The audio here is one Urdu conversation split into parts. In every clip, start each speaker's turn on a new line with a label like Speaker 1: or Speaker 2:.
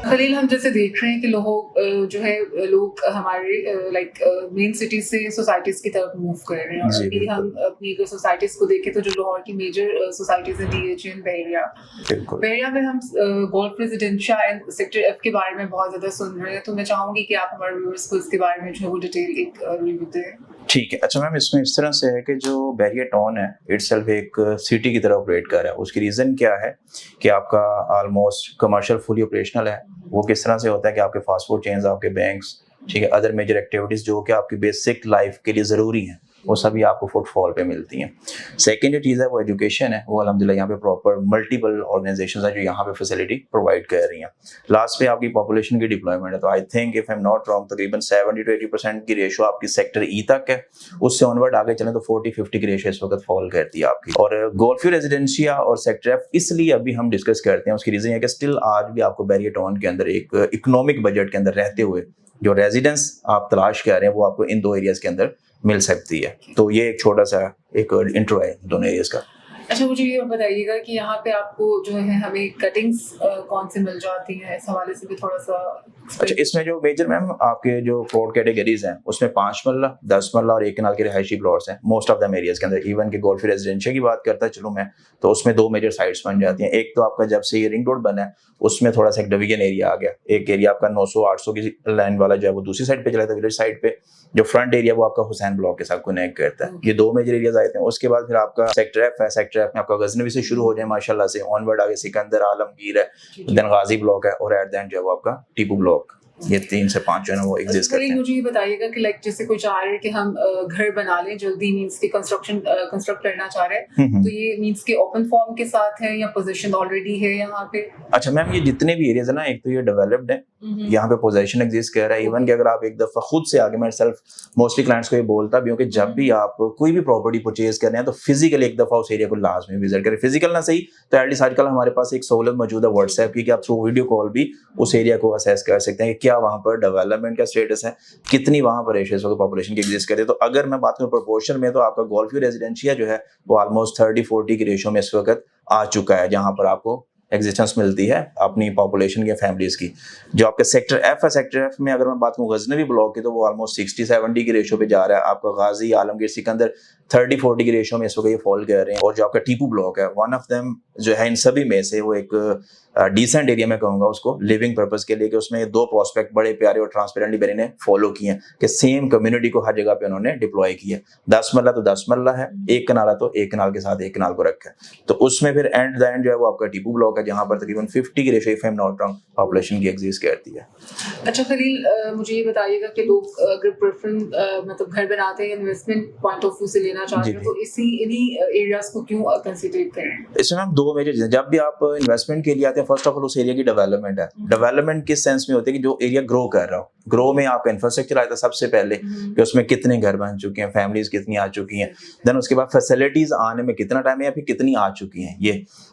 Speaker 1: خلیل، ہم جیسے دیکھ رہے ہیں کہ لوگ ہمارے لائک مین سٹیز سے سوسائٹیز کی طرف موو کر رہے ہیں. اور ابھی ہم اپنی اگر سوسائٹیز کو دیکھیں تو جو لاہور کی میجر سوسائٹیز ہیں DH بحریہ میں ہم گولف ریزیڈینشیا اینڈ سیکٹر ایف کے بارے میں بہت زیادہ سن رہے ہیں. تو میں چاہوں گی کہ آپ ہمارے ویورز کو اس کے بارے میں جو ہے وہ ڈیٹیل ایک ریویو دیں.
Speaker 2: ٹھیک ہے. اچھا میم، اس میں اس طرح سے ہے کہ جو بحریہ ٹاؤن ہے اٹ سیلف ایک سٹی کی طرح آپریٹ کر رہا ہے. اس کی ریزن کیا ہے کہ آپ کا آلموسٹ کمرشل فلی آپریشنل ہے. وہ کس طرح سے ہوتا ہے کہ آپ کے فاسٹ فوڈ چینز، آپ کے بینکس، ٹھیک ہے، ادر میجر ایکٹیویٹیز جو کہ آپ کی بیسک لائف کے لیے ضروری ہیں، وہ سبھی آپ کو فٹ فال پہ ملتی ہیں. سیکنڈ جو چیز ہے وہ ایجوکیشن ہے. وہ الحمد للہ یہاں پہ پراپر ملٹیپل آرگنائزیشنز ہیں جو یہاں پہ فیسلٹی پرووائڈ کر رہی ہیں. لاسٹ پہ آپ کی پاپولیشن کی ڈپلائمنٹ ہے. تو I think if I am not wrong تقریباً 70 to 80% کی ریشو آپ کی سیکٹر ای تک ہے. اس سے آنورڈ آگے چلیں تو 40-50 کی ریشو اس وقت فال کرتی ہے آپ کی. اور گولف ویو ریزیڈینشیا اور سیکٹر ایف اس لیے ابھی ہم ڈسکس کرتے ہیں. اس کی ریزن یہ کہ اسٹل آج بھی آپ کو بحریہ ٹاؤن کے اندر ایک اکنامک بجٹ کے اندر رہتے ہوئے جو ریزیڈنس آپ تلاش کر رہے ہیں وہ آپ کو ان دو ایریاز کے اندر مل سکتی ہے. تو یہ ایک چھوٹا سا ایک انٹرو ہے دونوں ایریاز کا.
Speaker 1: اچھا، مجھے یہ بتائیے گا کہ یہاں پہ آپ کو جو ہے ہمیں کٹنگس کون سی مل جاتی ہیں، اس حوالے سے بھی تھوڑا سا.
Speaker 2: اچھا، اس میں جو میجر میم آپ کے جو پلاٹ کیٹیگریز ہیں اس میں 5 مرلہ، 10 مرلہ اور 1 کنال کے رہائشی پلاٹس ہیں موسٹ آف دم ایریاز کے اندر. ایون کہ گولف ریزیڈینشیا کی بات کرتا چلوں میں تو اس میں 2 میجر سائٹس بن جاتی ہیں. ایک تو آپ کا جب سے یہ رنگ روڈ بنا ہے اس میں تھوڑا سا ایک ڈویژن ایریا آ گیا. ایک ایریا آپ کا 900-800 کی لائن والا جو ہے وہ دوسری سائڈ پہ چلا تھا ولیج سائڈ پہ. جو فرنٹ ایریا وہ آپ کا حسین بلاک کے ساتھ کنیکٹ کرتا ہے. یہ 2 میجر ایریاز آئے تھے. اس کے بعد پھر آپ کا سیکٹر ایف ہے. سیکٹر ایف میں آپ کا غزنوی سے شروع ہو جائے ماشاءاللہ سے آنورڈ آگے سکندر، عالمگیر ہے، دین غازی بلاک ہے اور ایٹ دی اینڈ جو ہے وہ آپ کا ٹیپو بلاک. یہ 3 سے 5 جو ہے نا وہ ایگزسٹ کرتے ہیں.
Speaker 1: مجھے یہ بتائیے گا کہ لائک جیسے کوئی چاہ رہے ہیں کہ ہم گھر بنا لیں جلدی، مینس کی کنسٹرکٹ کرنا چاہ رہے ہیں، تو یہ مینس کے اوپن فارم کے ساتھ ہے یا پوزیشن آلریڈی ہے یہاں پہ؟
Speaker 2: اچھا میم، یہ جتنے بھی ایریاز ہیں نا ایک تو یہ ڈیولپڈ ہے، یہاں پہ پوزیشن ایگزسٹ کر رہا ہے. ایون کہ اگر آپ ایک دفعہ خود سے آگے، میں سیلف موسٹلی کلائنٹس کو یہ بولتا بھی ہوں کہ جب بھی آپ کوئی بھی پراپرٹی پرچیز کر رہے ہیں تو فزیکل ایک دفعہ اس ایریا کو لازمی وزٹ کریں. فزیکل نہ صحیح تو ایٹ لیسٹ آج کل ہمارے پاس ایک سہولت موجود ہے واٹس ایپ کی کہ آپ تھرو ویڈیو کال بھی اس ایریا کو اسیس کر سکتے ہیں کہ کیا وہاں پر ڈیولپمنٹ کا اسٹیٹس ہے، کتنی وہاں پر ریشیوز وقت پاپولیشن کی ایگزسٹ کرے. تو اگر میں بات کروں پرپورشن میں تو آپ کا گولف ویو ریزیڈینشیا جو ہے وہ آلموسٹ 30-40 کی ریشو میں اس وقت آ چکا ہے، جہاں پر آپ کو ایگزسٹنس ملتی ہے اپنی پاپولیشن کی فیملیز کی. جو آپ کا سیکٹر ایف ہے، سیکٹر ایف میں اگر میں بات کروں غزنوی بلاک کی تو وہ آلموسٹ 60-70 کی ریشو پہ جا رہا ہے. آپ کا غازی، عالمگیر، سکندر 30-40 کی ریشو میں اس وقت یہ فال کر رہے ہیں. اور جو آپ کا ٹیپو بلاک ہے ون آف دیم جو ہے ان سبھی میں سے وہ ایک ڈیسنٹ ایریا میں کہوں گا اس کو لیونگ پرپز کے لیے، کہ اس میں 2 پراسپیکٹ بڑے پیارے اور ٹرانسپیرنٹلی میں نے فالو کیے ہیں کہ سیم کمیونٹی کو ہر جگہ پہ انہوں نے ڈپلوائے کیا. 10 مرلہ تو 10 مرلہ ہے، 1 کنال ہے تو 1 کنال کے ساتھ 1 کنال کو رکھا ہے. تو اس میں پھر اینڈ دا اینڈ جو ہے وہ آپ کا ٹیپو بلاک ہے جہاں پر تقریباً 50 کی ratio if I am not wrong population کی ایگزسٹ کرتی ہے.
Speaker 1: اچھا خلیل، مجھے یہ بتائیے گا کہ لوگ اگر پریفرنس مطلب گھر بناتے ہیں انویسٹمنٹ پوائنٹ آف ویو سے لینا چاہتے ہیں تو انہی ایریاز کو کیوں کنسیڈر کریں؟
Speaker 2: اس میں ہم 2 میجر چیزیں، جب بھی آپ انویسٹمنٹ کے لیے آتے ہیں فرسٹ آف آل اس ایریا کی ڈیولپمنٹ ہے. ڈیولپمنٹ کس سینس میں ہوتی ہے کہ جو ایریا گرو کر رہا ہو، گرو میں آپ کا انفراسٹرکچر آتا ہے سب سے پہلے کہ اس میں کتنے گھر بن چکے ہیں، فیملیز کتنی آ چکی ہیں، دین اس کے بعد فیسلٹیز آنے میں کتنا ٹائم ہے یا پھر کتنی آ چکی ہیں.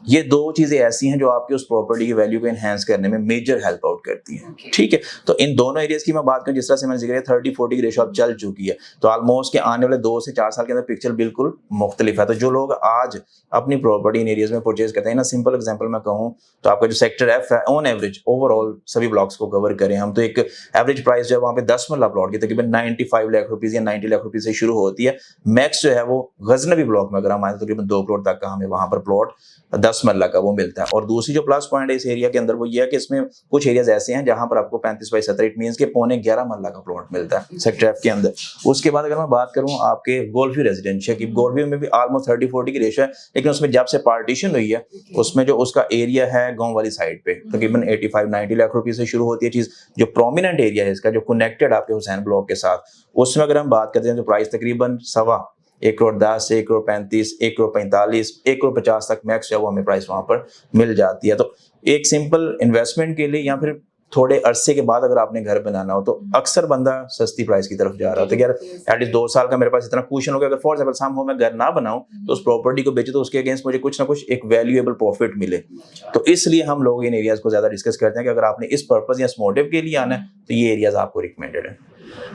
Speaker 2: یہ 2 چیزیں ایسی ہیں جو آپ کی اس پراپرٹی کی ویلیو کو انہینس کرنے میں میجر ہیلپ آؤٹ کرتی ہیں. ٹھیک ہے، تو ان دونوں ایریاز کی میں بات کروں، جس طرح سے میں نے ذکر کیا 30-40 کی ریشو اب چل چکی ہے تو آلموسٹ کہ آنے والے 2 سے 4 سال کے اندر پکچر بالکل مختلف ہے. تو جو لوگ آج اپنی پراپرٹی ان ایریاز میں پرچیز کرتے ہیں نا، سمپل ایگزامپل میں کہوں تو آپ کا جو سیکٹر ایف ہے آن ایوریج اوور آل سبھی بلاکس کو کور کریں ہم تو ایک ایوریج پرائس جو ہے وہاں پہ 10 مرلہ پلاٹ کی تقریباً 95 لاکھ روپیز یا 90 لاکھ روپیز سے شروع ہوتی ہے. میکس جو ہے وہ غزنوی بلاک میں اگر ہم آئیں تو تقریباً 2 کروڑ تک کا ہمیں وہاں پر پلاٹ 10 مرلہ کا وہ ملتا ہے. اور دوسری جو پلس پوائنٹ ہے اس ایریا کے اندر وہ یہ ہے کہ اس میں کچھ ایریاز ایسے ہیں جہاں پر آپ کو 35/70 اٹ مینس کہ 11.25 مرلہ کا پلاٹ ملتا ہے سیکٹر ایف کے اندر. اس کے بعد اگر میں بات کروں آپ کے گولف ویو ریزیڈینشیا کی، گولف ویو میں بھی آلموسٹ 30-40 کی ریشو ہے، لیکن اس میں جب سے پارٹیشن ہوئی ہے اس میں جو اس کا ایریا ہے گاؤں والی سائڈ پہ تقریباً 85-90 لاکھ روپیز سے شروع ہوتی ہے چیز. جو پرومیننٹ ایریا ہے اس کا جو کنیکٹڈ آپ کے حسین بلاک کے ساتھ، اس میں اگر ہم بات کرتے ہیں تو پرائس تقریباً 1.10 کروڑ، 1 کروڑ 35، 1 کروڑ 45، 1 کروڑ 50 تک میکس جو ہے وہ ہمیں پرائس وہاں پر مل جاتی ہے. تو ایک سمپل انویسٹمنٹ کے لیے یا پھر تھوڑے عرصے کے بعد اگر آپ نے گھر بنانا ہو تو اکثر بندہ سستی پرائس کی طرف جا رہا ہوتا ہے کہ یار ایٹ لیسٹ 2 سال کا میرے پاس اتنا کوشن ہو گیا، اگر فار ایگزامپل سام ہو میں گھر نہ بناؤں تو اس پراپرٹی کو بیچے تو اس کے اگینسٹ مجھے کچھ نہ کچھ ایک ویلیویبل پروفٹ ملے. تو اس لیے ہم لوگ ان ایریاز کو زیادہ ڈسکس کرتے ہیں کہ اگر آپ نے اس پرپز یا اس موٹیو کے لیے آنا ہے تو یہ ایریاز آپ کو ریکمینڈیڈ ہیں.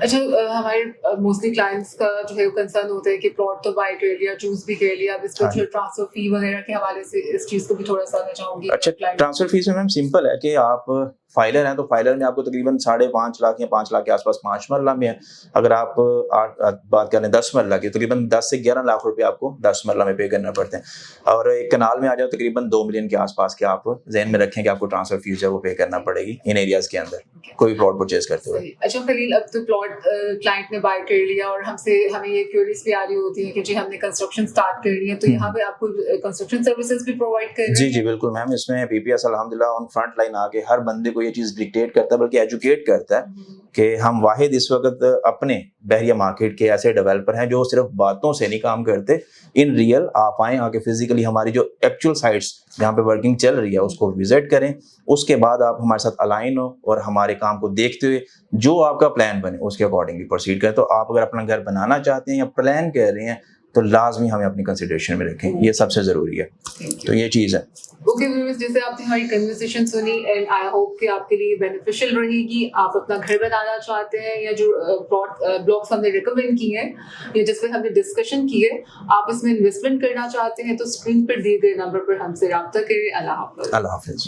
Speaker 1: اچھا ہمارے موسٹلی کلائنٹس کا جو ہے کنسرن ہوتا ہے کہ پلاٹ تو بائی کر لیا, چوز بھی کر لیا, اب اس کا جو ٹرانسفر فی وغیرہ کے حوالے سے اس چیز کو بھی تھوڑا سا میں چاہوں گی.
Speaker 2: اچھا ٹرانسفر فیس میں میم سمپل ہے کہ آپ فائلر ہیں تو فائلر میں آپ کو تقریباً 5.5 لاکھ یا 5 لاکھ کے آس پاس 5 مرلہ میں ہے. اگر آپ بات کریں 10 مرلہ کی, تقریباً 10 سے 11 لاکھ روپے آپ کو 10 مرلہ میں پے کرنا پڑتے ہیں. اور ایک کنال میں آ جاؤ تقریباً 2 ملین کے آس پاس کے آپ ذہن میں رکھیں کہ آپ کو ٹرانسفر فیس ہے وہ پے کرنا پڑے گی ان ایریاز کے اندر کوئی پلاٹ پرچیز کرتے ہوئے.
Speaker 1: اچھا خلیل, اب تو پلاٹ کلائنٹ نے بائی کر لیا اور ہمیں یہ کیوریز بھی آ رہی ہوتی ہے کہ جی ہم نے کنسٹرکشن اسٹارٹ کر لی ہے, تو یہاں پہ آپ کو کنسٹرکشن سروسز بھی پرووائڈ کر رہے ہیں؟
Speaker 2: جی بالکل میم, اس میں پی پی ایس الحمدللہ آن فرنٹ لائن آ کے ہر بندے کو یہ چیز ڈکٹیٹ کرتا ہے بلکہ ایجوکیٹ کرتا ہے کہ ہم واحد اس وقت اپنے بحریہ مارکیٹ کے ایسے ڈیولپر ہیں جو صرف باتوں سے نہیں کام کرتے, ان ریئل آپ آئیں آ کے فزیکلی ہماری جو ایکچوئل سائٹس جہاں پہ ورکنگ چل رہی ہے اس کو وزٹ کریں, اس کے بعد آپ ہمارے ساتھ الائن ہو اور ہمارے کام کو دیکھتے ہوئے جو آپ کا پلان بنے اس کے اکارڈنگلی پروسیڈ کریں. تو آپ اگر اپنا گھر بنانا چاہتے ہیں یا پلان کر رہے ہیں تو لازمی ہمیں اپنی کنسیڈریشن میں رکھیں, یہ سب سے ضروری ہے. تو یہ چیز ہے.
Speaker 1: اوکے ویورز, جیسے آپ نے ہماری کنورسیشن سنی اینڈ آئی ہوپ کہ آپ کے لیے بینیفیشیل رہے گی. آپ اپنا گھر بنانا چاہتے ہیں یا جو بلاکس ہم نے ریکمینڈ کی ہیں یا جس پہ ہم نے ڈسکشن کی ہے, آپ اس میں انویسٹمنٹ کرنا چاہتے ہیں تو اسکرین پر دیے گئے نمبر پر ہم سے رابطہ کریں. اللہ حافظ.
Speaker 2: اللہ حافظ.